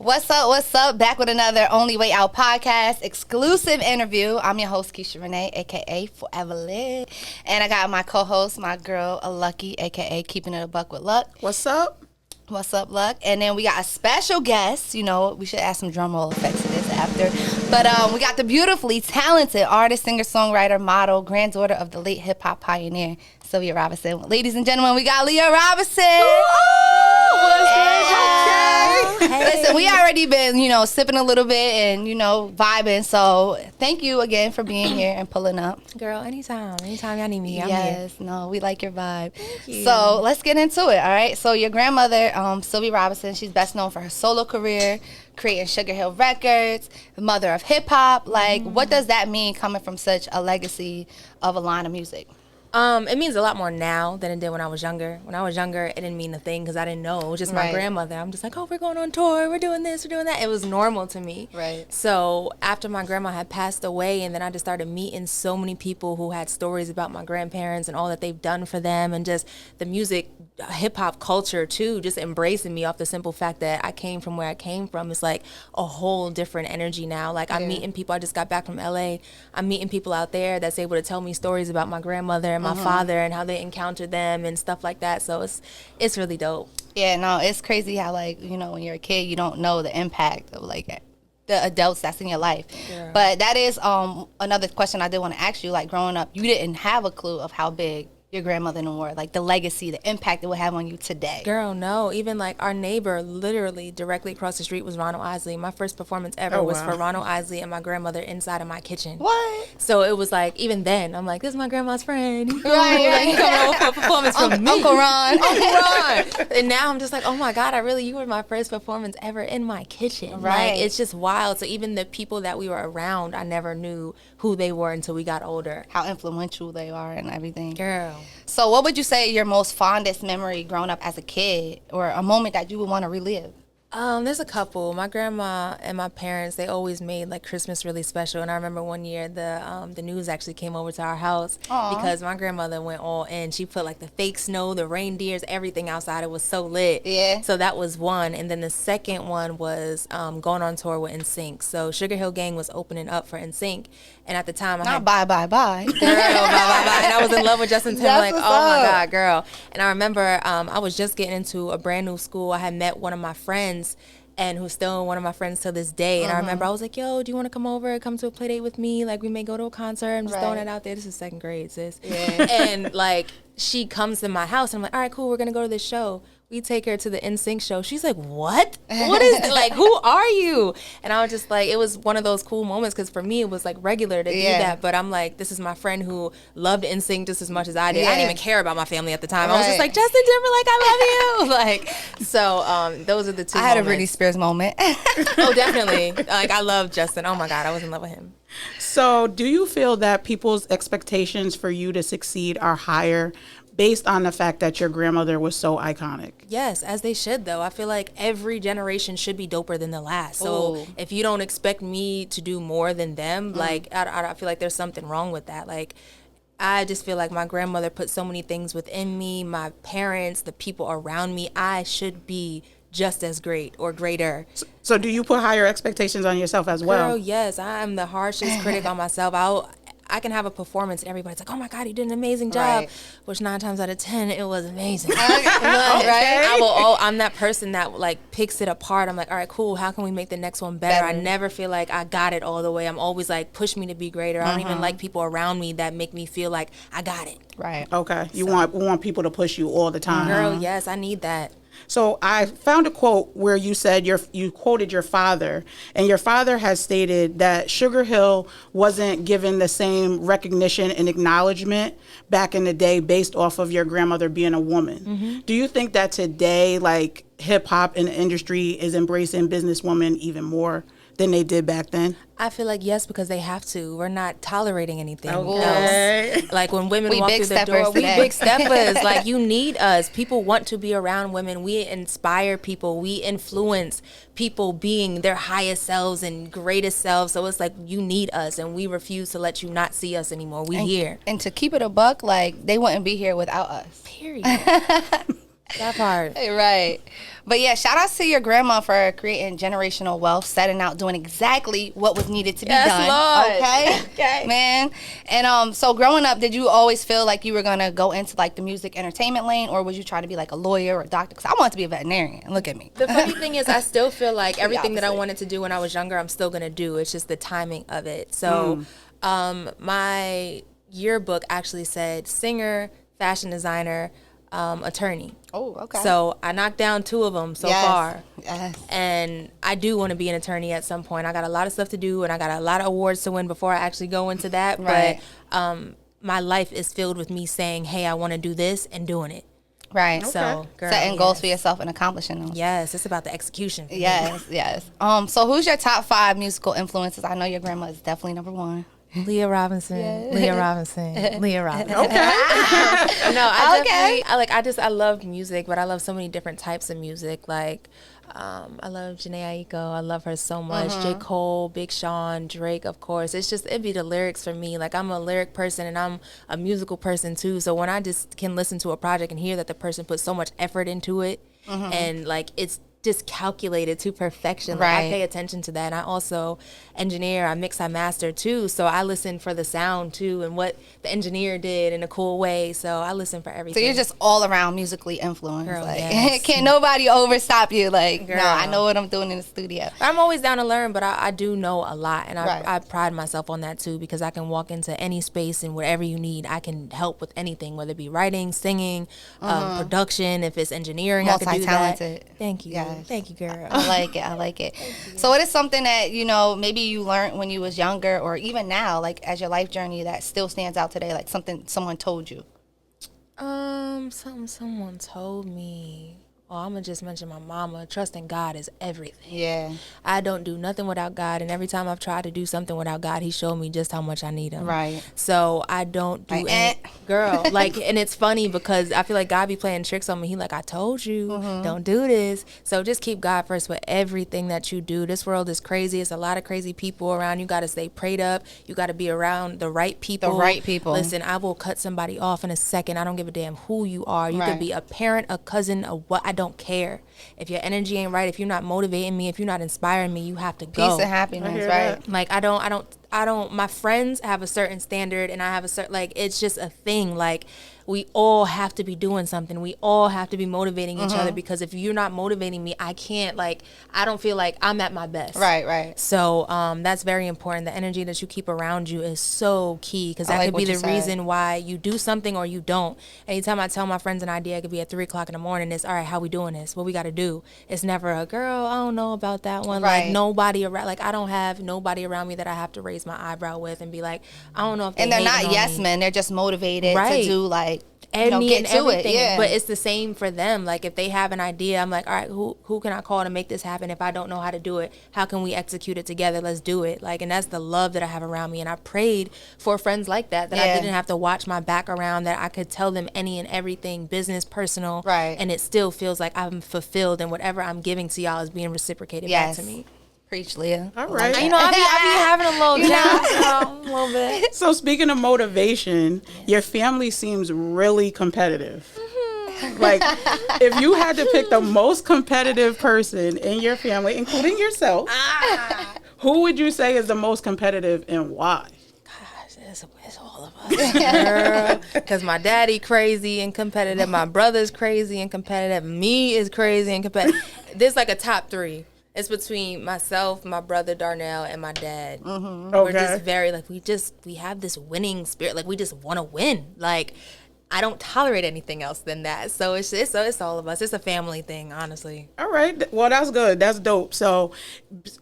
What's up? What's up? Back with another Only Way Out podcast exclusive interview. I'm your host, Keisha Renee, aka Forever Lit. And I got my co-host, my girl, Lucky, aka Keeping It a Buck with Luck. What's up? What's up, Luck? And then we got a special guest. You know, we should add some drum roll effects to this after. But we got the beautifully talented artist, singer, songwriter, model, granddaughter of the late hip-hop pioneer, LeA Robinson. Ladies and gentlemen, we got LeA Robinson. Listen, we already been, sipping a little bit and, vibing. So thank you again for being here and pulling up. Girl, anytime. Anytime y'all need me, I'm yes, here. no, we like your vibe. Thank you. So let's get into it, all right? So your grandmother, LeA Robinson, she's best known for her solo career, creating Sugar Hill Records, the mother of hip-hop. Like, what does that mean coming from such a legacy of a line of music? It means a lot more now than it did when I was younger. When I was younger, it didn't mean a thing because I didn't know. It was just my grandmother. I'm just like, oh, we're going on tour. We're doing this. We're doing that. It was normal to me. Right. So after my grandma had passed away, and then I just started meeting so many people who had stories about my grandparents and all that they've done for them, and just the music, hip-hop culture, too, just embracing me off the simple fact that I came from where I came from. It's like a whole different energy now. Like, I'm meeting people. I just got back from LA. I'm meeting people out there that's able to tell me stories about my grandmother and my father and how they encountered them and stuff like that. So it's really dope. Yeah, no, it's crazy how, like, when you're a kid, you don't know the impact of, like, the adults that's in your life. Yeah. But that is another question I did want to ask you. Like, growing up, you didn't have a clue of how big your grandmother in the world, like the legacy, the impact it would have on you today. Girl, no. Even like our neighbor literally directly across the street was Ronald Isley. My first performance ever was for Ronald Isley and my grandmother inside of my kitchen. What? So it was like, even then, I'm like, this is my grandma's friend. Right. Like, he coming over for a performance from me. Uncle Ron. Uncle Ron. And now I'm just like, oh my God, you were my first performance ever in my kitchen. Right. Like, it's just wild. So even the people that we were around, I never knew who they were until we got older. How influential they are and everything. Girl. So what would you say your most fondest memory growing up as a kid, or a moment that you would want to relive? There's a couple. My grandma and my parents, they always made like Christmas really special. And I remember one year the news actually came over to our house. Aww. Because my grandmother went all in. She put like the fake snow, the reindeers, everything outside. It was so lit. Yeah. So that was one. And then the second one was going on tour with NSYNC. So Sugar Hill Gang was opening up for NSYNC. And at the time I had... Bye. Girl, bye. And I was in love with Justin Timberlake. Oh my God, girl. And I remember I was just getting into a brand new school. I had met one of my friends, and who's still one of my friends to this day. And I remember I was like, yo, do you want to come over, come to a play date with me? Like, we may go to a concert. I'm just throwing it out there. This is second grade, sis. Yeah. And like, she comes to my house and I'm like, all right, cool, we're going to go to this show. We take her to the NSYNC show. She's like, what? What is it? Like, who are you? And I was just like, it was one of those cool moments because for me, it was like regular to do that. But I'm like, this is my friend who loved NSYNC just as much as I did. I didn't even care about my family at the time. I was just like, Justin Timberlake, I love you. Like, so those are the two I had moments. a Britney Spears moment. Oh, definitely. Like, I love Justin. Oh my God, I was in love with him. So do you feel that people's expectations for you to succeed are higher based on the fact that your grandmother was so iconic? Yes, as they should, though. I feel like every generation should be doper than the last. So if you don't expect me to do more than them, like, I feel like there's something wrong with that. Like, I just feel like my grandmother put so many things within me, my parents, the people around me. I should be just as great or greater. So do you put higher expectations on yourself as well? Girl, yes. I'm the harshest critic on myself. I can have a performance and everybody's like, oh my God, you did an amazing job. Which 9 times out of 10, it was amazing. I'm that person that like picks it apart. I'm like, all right, cool. How can we make the next one better? I never feel like I got it all the way. I'm always like, push me to be greater. I don't even like people around me that make me feel like I got it. Right. Okay. You want people to push you all the time. Girl, yes, I need that. So I found a quote where you said you quoted your father, and your father has stated that Sugar Hill wasn't given the same recognition and acknowledgement back in the day based off of your grandmother being a woman. Mm-hmm. Do you think that today, like, hip hop in the industry is embracing businesswomen even more than they did back then? I feel like yes, because they have to. We're not tolerating anything else. Like when women walk through the door, we big steppers. Like, you need us. People want to be around women. We inspire people. We influence people being their highest selves and greatest selves. So it's like, you need us, and we refuse to let you not see us anymore. We here. And to keep it a buck, like, they wouldn't be here without us. Period. That part. Right. But yeah, shout outs to your grandma for creating generational wealth, setting out, doing exactly what was needed to be done. Lord. Okay, man. And so growing up, did you always feel like you were gonna go into like the music entertainment lane, or would you try to be like a lawyer or a doctor? Because I wanted to be a veterinarian. Look at me. The funny thing is, I still feel like everything that I wanted to do when I was younger, I'm still gonna do. It's just the timing of it. So, my yearbook actually said singer, fashion designer, attorney. Oh, okay. So I knocked down 2 of them so far. Yes. And I do want to be an attorney at some point. I got a lot of stuff to do, and I got a lot of awards to win before I actually go into that. Right. But my life is filled with me saying, hey, I want to do this, and doing it. Right. So, girl, setting goals for yourself and accomplishing them. Yes, it's about the execution. For Yes, me. yes. So who's your top 5 musical influences? I know your grandma is definitely number 1. LeA Robinson, LeA Robinson, LeA Robinson. Okay. No, I love music, but I love so many different types of music. Like, I love Jhené Aiko. I love her so much. J. Cole, Big Sean, Drake, of course. It'd be the lyrics for me. Like, I'm a lyric person and I'm a musical person too. So when I just can listen to a project and hear that the person put so much effort into it, and like it's just calculated to perfection. Like, I pay attention to that. And I also engineer, I mix, I master too. So I listen for the sound too and what the engineer did in a cool way. So I listen for everything. So you're just all around musically influenced. Girl, like, yes. Can't nobody overstop you. Like, Girl. no, I know what I'm doing in the studio. I'm always down to learn, but I do know a lot. And I pride myself on that too, because I can walk into any space and whatever you need, I can help with anything, whether it be writing, singing, production, if it's engineering, I can do that. Multi-talented. Thank you. Yes. Thank you, girl. I like it. So what is something that, maybe you learned when you was younger or even now, like as your life journey, that still stands out today, like something someone told you? Something someone told me. Oh, I'm going to just mention my mama. Trusting God is everything. Yeah. I don't do nothing without God. And every time I've tried to do something without God, he showed me just how much I need him. Right. So I don't do it. Girl, like, and it's funny because I feel like God be playing tricks on me. He like, I told you, don't do this. So just keep God first with everything that you do. This world is crazy. It's a lot of crazy people around. You got to stay prayed up. You got to be around the right people. The right people. Listen, I will cut somebody off in a second. I don't give a damn who you are. You could be a parent, a cousin, a what. I don't care. If your energy ain't right, if you're not motivating me, if you're not inspiring me, you have to go. Peace and happiness, right? Like, I don't, my friends have a certain standard and I have a certain, like, it's just a thing. Like, we all have to be doing something. We all have to be motivating each other, because if you're not motivating me, I can't, like, I don't feel like I'm at my best. Right. So that's very important. The energy that you keep around you is so key, because that could be the reason why you do something or you don't. Anytime I tell my friends an idea, it could be at 3 o'clock in the morning, it's, all right, how we doing this? What we got to do? It's never a, girl, I don't know about that one. Right. Like, nobody around, like, I don't have nobody around me that I have to raise my eyebrow with and be like, I don't know if they And they're not hating on yes me. men. They're just motivated to do, like, get to everything. it. Yeah. But it's the same for them. Like, if they have an idea, I'm like, all right, who can I call to make this happen? If I don't know how to do it, how can we execute it together? Let's do it. Like, and that's the love that I have around me. And I prayed for friends like that I didn't have to watch my back around, that I could tell them any and everything, business, personal, right? And it still feels like I'm fulfilled, and whatever I'm giving to y'all is being reciprocated back to me. Preach, LeA. All right. I be having a little down, a little bit. So speaking of motivation, your family seems really competitive. Like, if you had to pick the most competitive person in your family, including yourself, who would you say is the most competitive and why? Gosh, it's all of us, girl. Because my daddy crazy and competitive, my brother's crazy and competitive, me is crazy and competitive. There's like a top 3. It's between myself, my brother Darnell, and my dad. Okay. We're just very, like, we have this winning spirit. Like, we just want to win. Like, I don't tolerate anything else than that. So it's all of us. It's a family thing, honestly. All right. Well, that's good. That's dope. So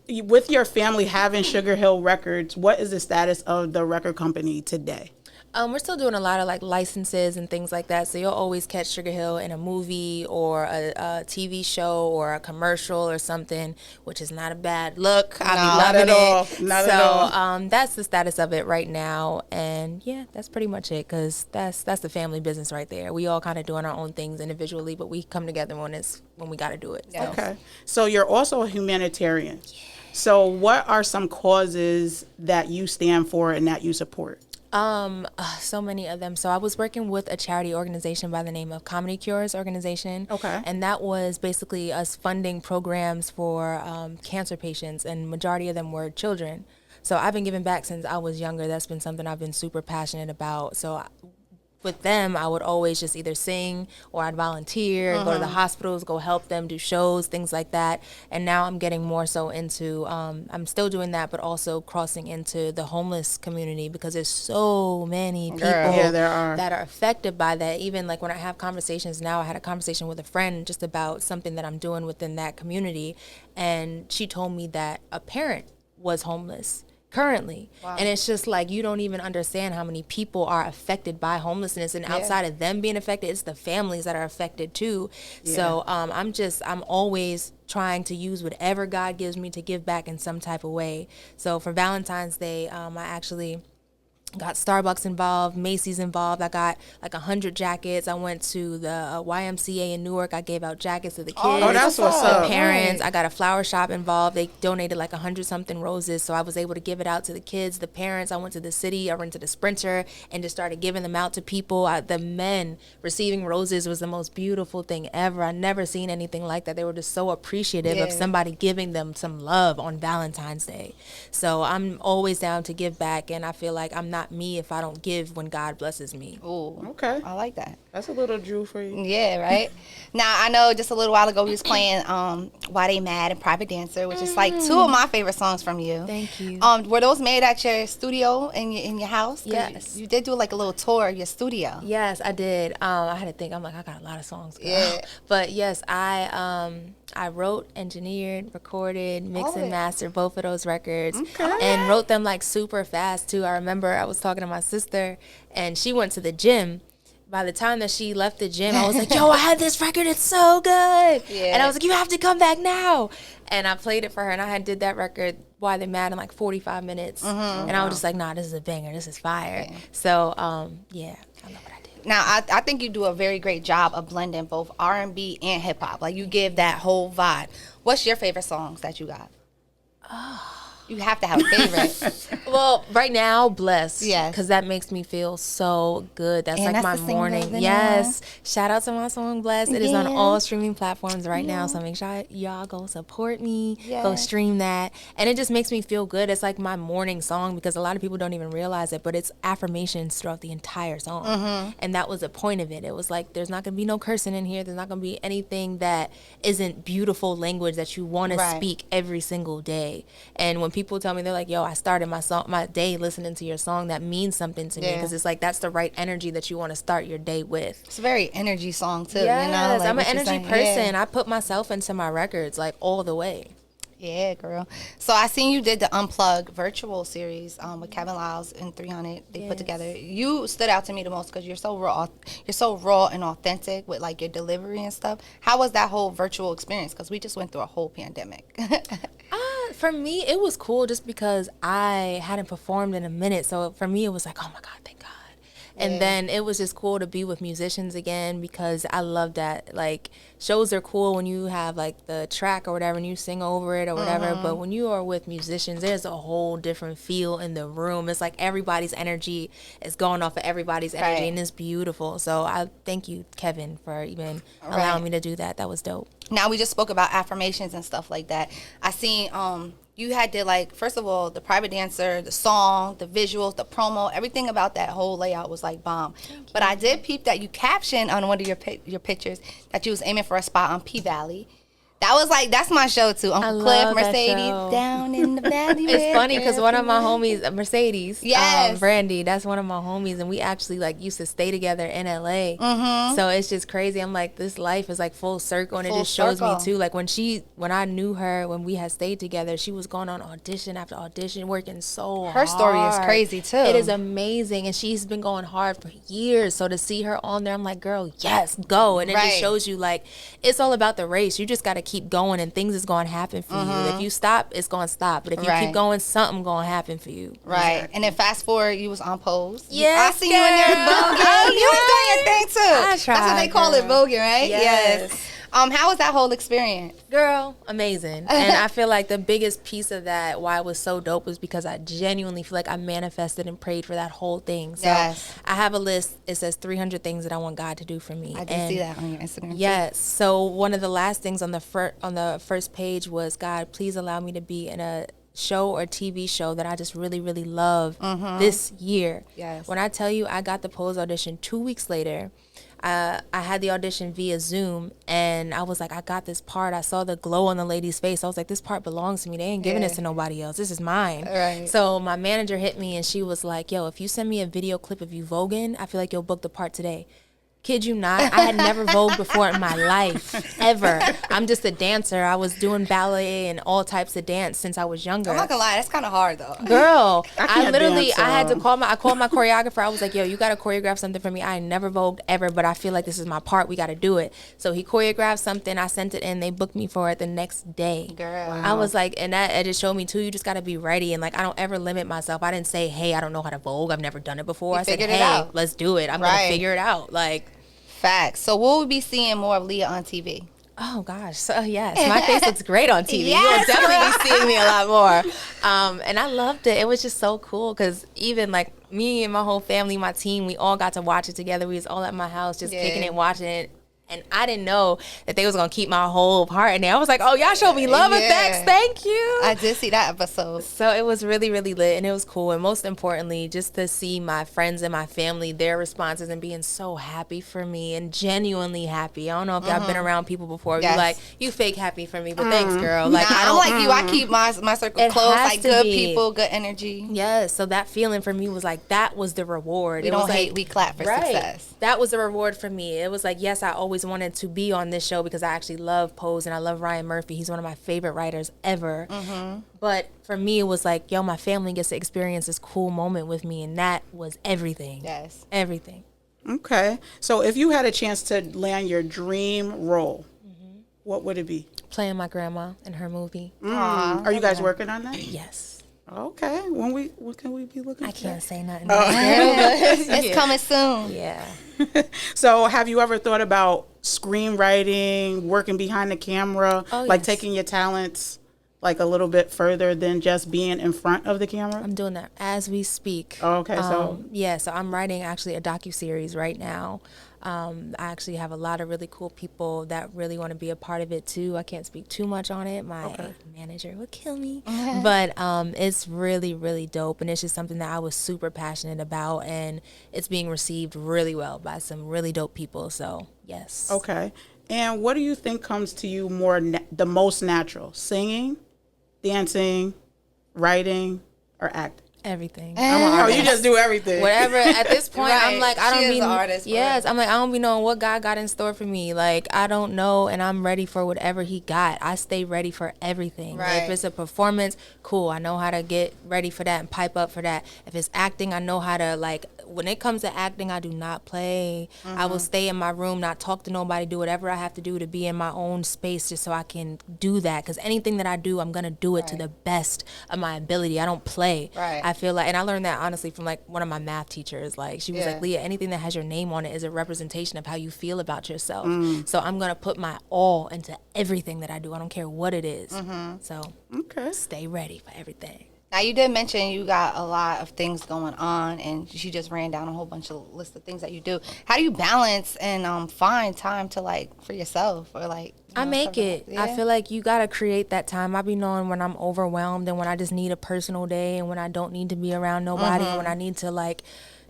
with your family having Sugar Hill Records, what is the status of the record company today? We're still doing a lot of like licenses and things like that. So you'll always catch Sugar Hill in a movie or a TV show or a commercial or something, which is not a bad look. I'll be loving it. Not at all. That's the status of it right now. And yeah, that's pretty much it, because that's the family business right there. We all kind of doing our own things individually, but we come together when we got to do it. Yeah. So. Okay. So you're also a humanitarian. Yeah. So what are some causes that you stand for and that you support? So many of them. So I was working with a charity organization by the name of Comedy Cures Organization. Okay. And that was basically us funding programs for cancer patients, and majority of them were children. So I've been giving back since I was younger. That's been something I've been super passionate about. So with them, I would always just either sing or I'd volunteer, go to the hospitals, go help them, do shows, things like that. And now I'm getting more so into, I'm still doing that, but also crossing into the homeless community, because there's so many people that are affected by that. Even like when I have conversations now, I had a conversation with a friend just about something that I'm doing within that community. And she told me that a parent was homeless currently. Wow. And it's just like, you don't even understand how many people are affected by homelessness, and outside of them being affected, it's the families that are affected too. So I'm always trying to use whatever God gives me to give back in some type of way. So for Valentine's Day, I actually got Starbucks involved, Macy's involved. I got like 100 jackets. I went to the YMCA in Newark. I gave out jackets to the kids. Oh, that's what's up. Parents. Right. I got a flower shop involved. They donated like 100-something roses, so I was able to give it out to the kids, the parents. I went to the city. I rented a Sprinter and just started giving them out to people. The men receiving roses was the most beautiful thing ever. I never seen anything like that. They were just so appreciative of somebody giving them some love on Valentine's Day. So I'm always down to give back, and I feel like I'm not me if I don't give when God blesses me. Ooh, okay. I like that. That's a little Jew for you. Yeah, right? Now, I know just a little while ago we was playing Why They Mad and Private Dancer, which is like two of my favorite songs from you. Thank you. Were those made at your studio in your house? Yes. You did do like a little tour of your studio. Yes, I did. I had to think. I'm like, I got a lot of songs. Girl. Yeah. But yes, I wrote, engineered, recorded, mixed and mastered both of those records, and wrote them like super fast too. I remember I was talking to my sister, and she went to the gym. By the time that she left the gym, I was like, yo, I had this record, it's so good. Yeah. And I was like, you have to come back now. And I played it for her, and I did that record, Why They Mad, in like 45 minutes. And I was just like, nah, this is a banger, this is fire. Yeah. So, I love what I did. Now, I think you do a very great job of blending both R&B and hip-hop. Like, you give that whole vibe. What's your favorite songs that you got? You have to have a favorite. Well, right now, Blessed. Yes. Because that makes me feel so good. That's like my morning. Yes. Shout out to my song, Blessed. It is on all streaming platforms right now. So make sure y'all go support me. Yes. Go stream that. And it just makes me feel good. It's like my morning song, because a lot of people don't even realize it, but it's affirmations throughout the entire song. And that was the point of it. It was like, there's not going to be no cursing in here. There's not going to be anything that isn't beautiful language that you want to speak every single day. And when people tell me, they're like, yo, I started my day listening to your song, that means something to me, because it's like, that's the right energy that you want to start your day with. It's a very energy song too. Yes, you know? Like, I'm an energy person. I put myself into my records like all the way. Yeah, girl. So I seen you did the Unplugged virtual series with Kevin Lyles and 300. They put together. You stood out to me the most because you're so raw. You're so raw and authentic with like your delivery and stuff. How was that whole virtual experience? Because we just went through a whole pandemic. For me, it was cool just because I hadn't performed in a minute. So for me, it was like, oh my God, thank God. And then it was just cool to be with musicians again, because I love that. Like, shows are cool when you have like the track or whatever and you sing over it or whatever. But when you are with musicians, there's a whole different feel in the room. It's like everybody's energy is going off of everybody's energy, and it's beautiful. So I thank you, Kevin, for even allowing me to do that. That was dope. Now, we just spoke about affirmations and stuff like that. I seen you had to, like, first of all, the Private Dancer, the song, the visuals, the promo, everything about that whole layout was like bomb. But I did peep that you captioned on one of your pictures that you was aiming for a spot on P-Valley. That was like, that's my show too. Uncle Cliff, Mercedes, down in the valley. It's funny because one of my homies, Mercedes, Brandy, that's one of my homies, and we actually like used to stay together in LA. So it's just crazy. I'm like, this life is like full circle, and it just shows me too. Like when I knew her, when we had stayed together, she was going on audition after audition, working so hard. Her story is crazy too. It is amazing, and she's been going hard for years. So to see her on there, I'm like, girl, yes, go. And it just shows you like it's all about the race. You just got to keep going, and things is going to happen for you. If you stop, it's going to stop. But if you keep going, something going to happen for you. Right. And then fast forward, you was on Pose. Yes, I see you in there voguing. You was doing your thing too. I tried, that's what they call it, voguing, right? Yes. How was that whole experience? Girl, amazing. And I feel like the biggest piece of that, why it was so dope, was because I genuinely feel like I manifested and prayed for that whole thing. So Yes. I have a list. It says 300 things that I want God to do for me. I did see that on your Instagram. Yes. So one of the last things on the first page was, God, please allow me to be in a show or TV show that I just really, really love this year. Yes. When I tell you, I got the Pose audition 2 weeks later. I had the audition via Zoom, and I was like, I got this part. I saw the glow on the lady's face. I was like, this part belongs to me. They ain't giving this to nobody else. This is mine. Right. So my manager hit me, and she was like, yo, if you send me a video clip of you voguing, I feel like you'll book the part today. Kid you not, I had never vogued before in my life, ever. I'm just a dancer. I was doing ballet and all types of dance since I was younger. I'm not gonna lie, that's kind of hard though. Girl, I had to call my choreographer. I was like, yo, you gotta choreograph something for me. I never vogued ever, but I feel like this is my part. We gotta do it. So he choreographed something. I sent it in. They booked me for it the next day. Girl. Wow. I was like, and that it just showed me too, you just gotta be ready. And like, I don't ever limit myself. I didn't say, hey, I don't know how to vogue. I've never done it before. I said, hey, let's do it. I'm gonna figure it out. Like, facts. So will we be seeing more of LeA on TV? Oh gosh, so yes, my face looks great on TV. Yes. You'll definitely be seeing me a lot more. And I loved it. It was just so cool because even like me and my whole family, my team, we all got to watch it together. We was all at my house just kicking it, watching it. And I didn't know that they was going to keep my whole part in there. I was like, oh, y'all showed me love and thanks. Thank you. I did see that episode. So it was really, really lit, and it was cool. And most importantly, just to see my friends and my family, their responses, and being so happy for me and genuinely happy. I don't know if y'all been around people before. You're like, you fake happy for me, but thanks, girl. Like, I'm like you. I keep my circle close, like good people, good energy. Yes. So that feeling for me was like, that was the reward. We don't hate, we clap for success. That was the reward for me. It was like, yes, I always wanted to be on this show because I actually love Pose and I love Ryan Murphy. He's one of my favorite writers ever. But for me, it was like, yo, my family gets to experience this cool moment with me, and that was everything. Yes. Everything. Okay. So if you had a chance to land your dream role, what would it be? Playing my grandma in her movie. Are you guys working on that? Yes. Okay. When can we be looking? I can't say nothing. It's coming soon. Yeah. So have you ever thought about screenwriting, working behind the camera, like taking your talents like a little bit further than just being in front of the camera? I'm doing that as we speak. Oh, okay. So I'm writing actually a docuseries right now. I actually have a lot of really cool people that really want to be a part of it too. I can't speak too much on it. My manager will kill me. But it's really, really dope. And it's just something that I was super passionate about. And it's being received really well by some really dope people. So, yes. Okay. And what do you think comes to you the most natural? Singing, dancing, writing, or acting? Everything. You just do everything. Whatever. At this point, I'm like, I don't be. An artist, yes, I'm like, I don't be knowing what God got in store for me. Like, I don't know, and I'm ready for whatever He got. I stay ready for everything. Right. If it's a performance, cool. I know how to get ready for that and pipe up for that. If it's acting, I know how to like. When it comes to acting, I do not play. I will stay in my room, not talk to nobody, do whatever I have to do to be in my own space just so I can do that. Because anything that I do, I'm going to do it to the best of my ability. I don't play. Right. I feel like, and I learned that honestly from like one of my math teachers. Like, she was like, LeA, anything that has your name on it is a representation of how you feel about yourself. So I'm going to put my all into everything that I do. I don't care what it is. So stay ready for everything. Now, you did mention you got a lot of things going on, and she just ran down a whole bunch of list of things that you do. How do you balance and find time to, like, for yourself or, like, I make it. I feel like you got to create that time. I be knowing when I'm overwhelmed and when I just need a personal day and when I don't need to be around nobody and when I need to, like,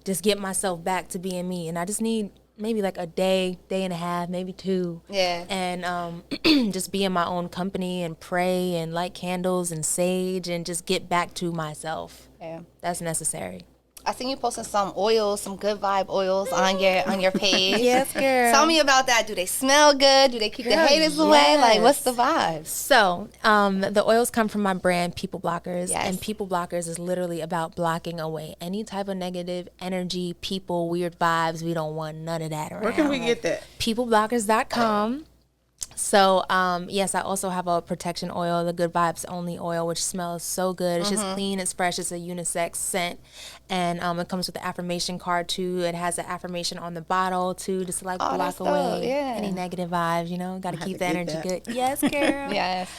just get myself back to being me. And I just need maybe like a day and a half, maybe 2. Yeah. And just be in my own company and pray and light candles and sage and just get back to myself. Yeah. That's necessary. I seen you posting some oils, some good vibe oils on your page. Yes, girl. Tell me about that. Do they smell good? Do they keep the haters away? Like, what's the vibes? So, the oils come from my brand, People Blockers. Yes. And People Blockers is literally about blocking away any type of negative energy, people, weird vibes. We don't want none of that around. Where can we get that? Peopleblockers.com. So, yes, I also have a protection oil, the Good Vibes Only oil, which smells so good. It's just clean, it's fresh, it's a unisex scent. And it comes with the affirmation card, too. It has an affirmation on the bottle, too, just to, like, block away any negative vibes, you know? Got to keep the energy good. Yes, girl. Yes.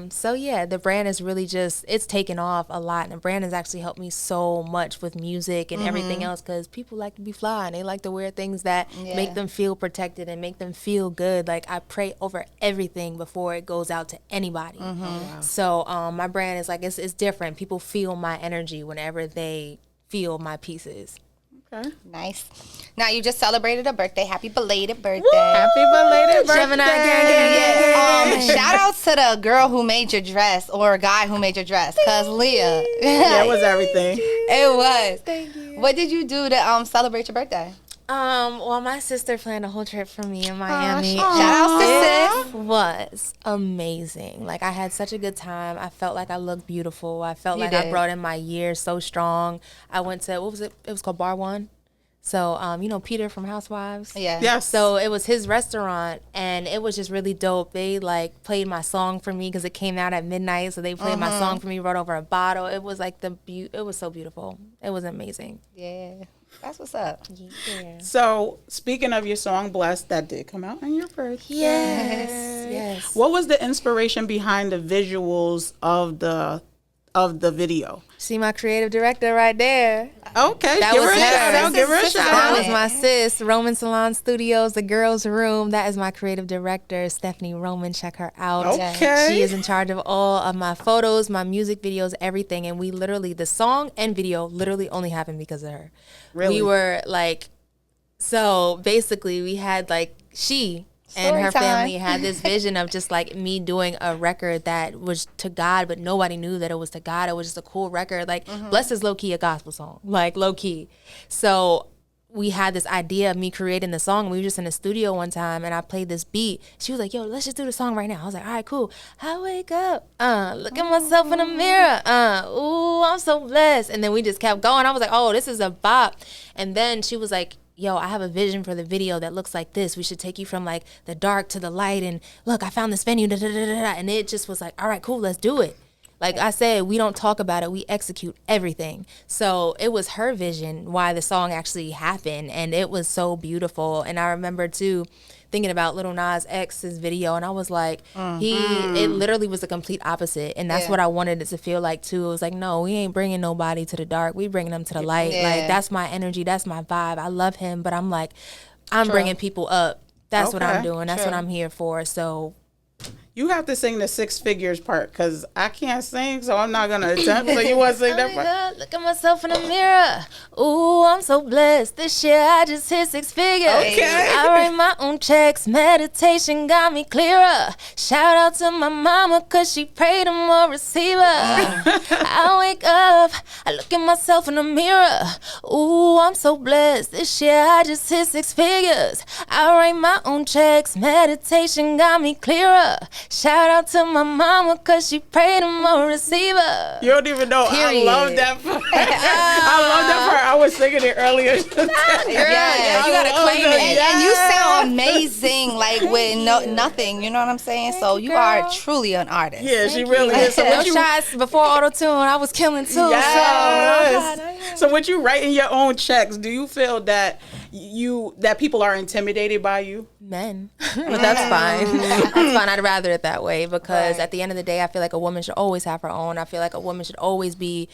So yeah, the brand is really just, it's taken off a lot, and the brand has actually helped me so much with music and everything else, because people like to be fly and they like to wear things that make them feel protected and make them feel good. Like, I pray over everything before it goes out to anybody. Wow. So my brand is like, it's different. People feel my energy whenever they feel my pieces. Okay. Nice. Now, you just celebrated a birthday. Happy belated birthday. Woo! Happy belated birthday. Gemini gang. Shout out to the girl who made your dress, or a guy who made your dress, because LeA. That was everything. It was. Thank you. What did you do to celebrate your birthday? Well, my sister planned a whole trip for me in Miami. Shout out to sis. It was amazing. Like, I had such a good time. I felt like I looked beautiful. I felt like I brought in my year so strong. I went to, what was it? It was called Bar One. So, you know, Peter from Housewives? Yeah. Yes. So it was his restaurant, and it was just really dope. They, like, played my song for me because it came out at midnight. So they played my song for me, wrote over a bottle. It was like it was so beautiful. It was amazing. Yeah. That's what's up. Yeah. So, speaking of your song Blessed, that did come out on your birthday. Yes. What was the inspiration behind the visuals of the video? See my creative director right there. Okay, That give was her a her. shout out. Give her a shout That out. was my sis, Roman Salon Studios, the girls' room. That is my creative director, Stephanie Roman. Check her out. Okay. She is in charge of all of my photos, my music videos, everything. And we literally, the song and video literally only happened because of her. Really? We were like, so basically we had like, and her Story time. family had this vision of just like me doing a record that was to God, but nobody knew that it was to God. It was just a cool record. Like, Blessed is low-key a gospel song, like low-key. So we had this idea of me creating the song. We were just in the studio one time, and I played this beat. She was like, yo, let's just do the song right now. I was like, all right, cool. I wake up, look at myself in the mirror. Ooh, I'm so blessed. And then we just kept going. I was like, oh, this is a bop. And then she was like, yo, I have a vision for the video that looks like this. We should take you from like the dark to the light. And look, I found this venue. And it just was like, all right, cool, let's do it. Like I said, we don't talk about it. We execute everything. So it was her vision why the song actually happened. And it was so beautiful. And I remember too, thinking about Lil Nas X's video, and I was like, it literally was the complete opposite. And that's what I wanted it to feel like too. It was like, no, we ain't bringing nobody to the dark. We bringing them to the light. Yeah. Like, that's my energy. That's my vibe. I love him, but I'm like, I'm bringing people up. That's what I'm doing. That's what I'm here for. So You have to sing the six figures part, because I can't sing, so I'm not going to attempt. So you want to sing that part? Look at myself in the mirror. Ooh, I'm so blessed. This year I just hit six figures. Okay. I write my own checks. Meditation got me clearer. Shout out to my mama, because she prayed I'm a receiver. I wake up. I look at myself in the mirror. Ooh, I'm so blessed. This year I just hit six figures. I write my own checks. Meditation got me clearer. Shout out to my mama, because she prayed I'm a receiver. You don't even know. Period. I love that part. I love that part. I was singing it earlier. Yeah, you gotta claim it. And you sound amazing, like with nothing. You know what I'm saying? So you are truly an artist. Yeah, she really is. So No what you, shots before auto-tune. I was killing too. yes. So what you write in your own checks, do you feel that people are intimidated by you? Men. But that's fine. That's fine. I'd rather it that way, because at the end of the day, I feel like a woman should always have her own. I feel like a woman should always be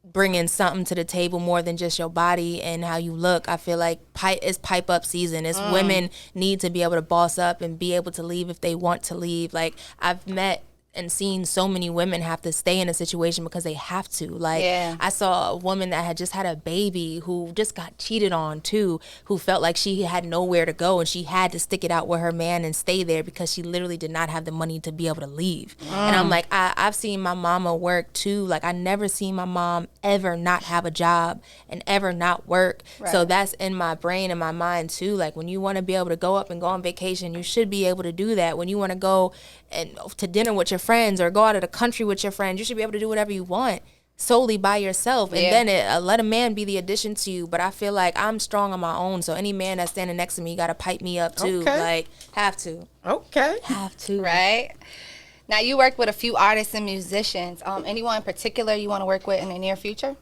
bringing something to the table more than just your body and how you look. I feel like it's pipe up season. It's women need to be able to boss up and be able to leave if they want to leave. Like, I've met and seen so many women have to stay in a situation because they have to. Like, I saw a woman that had just had a baby who just got cheated on too, who felt like she had nowhere to go and she had to stick it out with her man and stay there because she literally did not have the money to be able to leave. And I'm like, I've seen my mama work too. Like, I never seen my mom ever not have a job and ever not work. So that's in my brain and my mind too. Like, when you want to be able to go up and go on vacation, you should be able to do that. When you want to go and to dinner with your friends or go out of the country with your friends, you should be able to do whatever you want. solely by yourself, and then let a man be the addition to you. But I feel like I'm strong on my own, so any man that's standing next to me got to pipe me up too. Like, have to. Have to. Right. Now, you worked with a few artists and musicians. Anyone in particular you want to work with in the near future?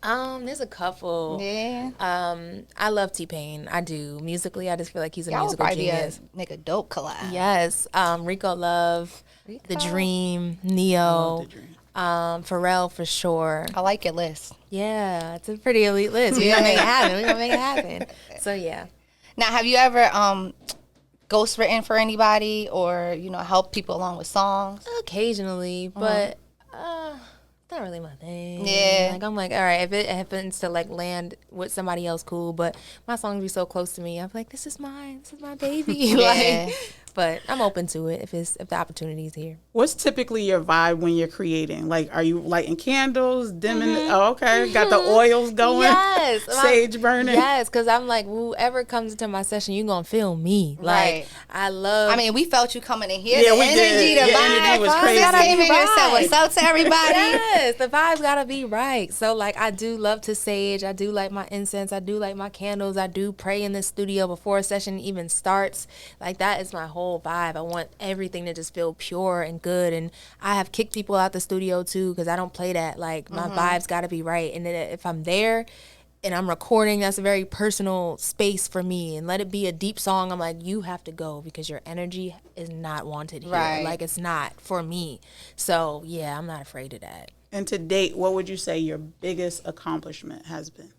There's a couple. Yeah. I love T-Pain. I do. Musically, I just feel like he's a Y'all musical would genius. make a dope collab. Yes. Rico Love, The Dream, Neo, Pharrell for sure. I like your list. Yeah, it's a pretty elite list. We're gonna make it happen. So yeah. Now, have you ever ghostwritten for anybody, or help people along with songs? Occasionally, but it's not really my thing. Yeah. Like, I'm like, all right, if it happens to like land with somebody else, cool. But my songs be so close to me. I'm like, this is mine. This is my baby. Like, but I'm open to it if the opportunity is here. What's typically your vibe when you're creating? Like, are you lighting candles, dimming? Oh, okay. Got the oils going. Yes. Sage burning. Yes, because I'm like, whoever comes into my session, you're going to feel me. Like, I love. I mean, we felt you coming in here. Yeah, the we energy, did. the Your vibe. energy was crazy. You came in here and said what's up to everybody. Yes, the vibe's got to be right. So, like, I do love to sage. I do like my incense. I do like my candles. I do pray in the studio before a session even starts. Like, that is my whole vibe. I want everything to just feel pure and good. And I have kicked people out the studio too, because I don't play that. Like, my vibe's got to be right. And then if I'm there and I'm recording, that's a very personal space for me. And let it be a deep song, I'm like, you have to go because your energy is not wanted here. Right. Like, it's not for me. So yeah, I'm not afraid of that. And to date, what would you say your biggest accomplishment has been?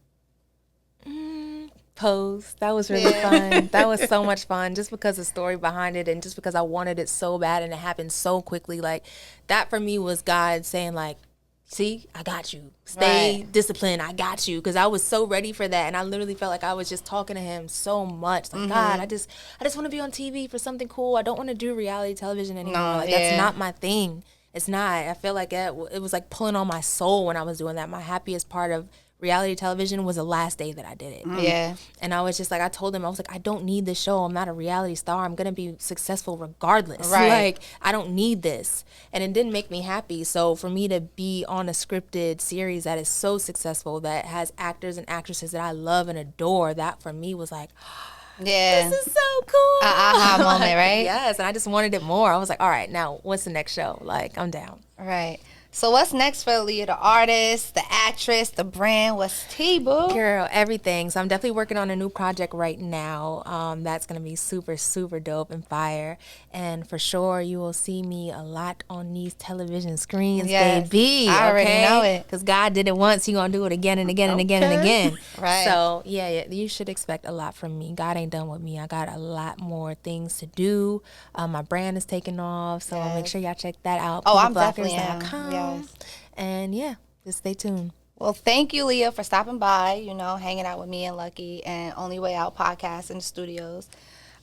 Pose. That was really fun. That was so much fun, just because the story behind it and just because I wanted it so bad and it happened so quickly. Like, that for me was God saying, like, see, I got you. Stay disciplined. I got you. Because I was so ready for that. And I literally felt like I was just talking to him so much. Like, God, I just want to be on TV for something cool. I don't want to do reality television anymore. That's not my thing. It's not. I feel like it was like pulling on my soul when I was doing that. My happiest part of reality television was the last day that I did it. Yeah. And I was just like, I told him, I was like, I don't need this show. I'm not a reality star. I'm going to be successful regardless. Right. Like, I don't need this. And it didn't make me happy. So for me to be on a scripted series that is so successful, that has actors and actresses that I love and adore, that for me was like, Yeah. this is so cool. Aha moment, right? Yes. And I just wanted it more. I was like, all right, now what's the next show? Like, I'm down. Right. So what's next for LeA, the artist, the actress, the brand? What's T, boo? Girl, everything. So I'm definitely working on a new project right now. That's going to be super, super dope and fire. And for sure, you will see me a lot on these television screens, baby. I already know it. Because God did it once, He going to do it again and again and again and again. Right. So, yeah, you should expect a lot from me. God ain't done with me. I got a lot more things to do. My brand is taking off, so make sure y'all check that out. Oh, I'm definitely am. Yes. And yeah, just stay tuned. Well, thank you, LeA, for stopping by, hanging out with me and Lucky and Only Way Out podcast in the studios.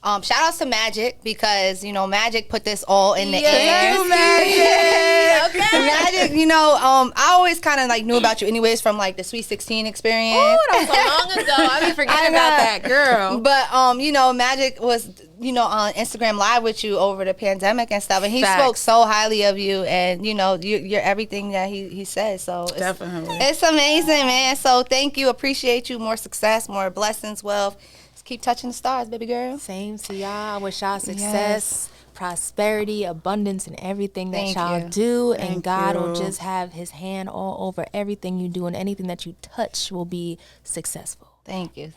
Shout outs to Magic, because, Magic put this all in the air. Magic! Okay. Magic, I always kind of like knew about you anyways from like the Sweet 16 experience. Oh, that was so long ago. I be forgetting about that, girl. But, Magic was, on Instagram Live with you over the pandemic and stuff. And he spoke so highly of you, and, you're everything that he says. So Definitely. It's amazing, man. So thank you. Appreciate you. More success, more blessings, wealth. Keep touching the stars, baby girl. Same to y'all. I wish y'all success, prosperity, abundance, and everything that y'all do. And God will just have His hand all over everything you do, and anything that you touch will be successful. Thank you.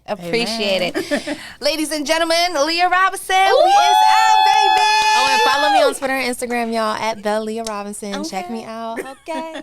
Appreciate it. Ladies and gentlemen, LeA Robinson, we is out, baby. Oh, and follow me on Twitter and Instagram, y'all, at the LeA Robinson. Check me out. Okay.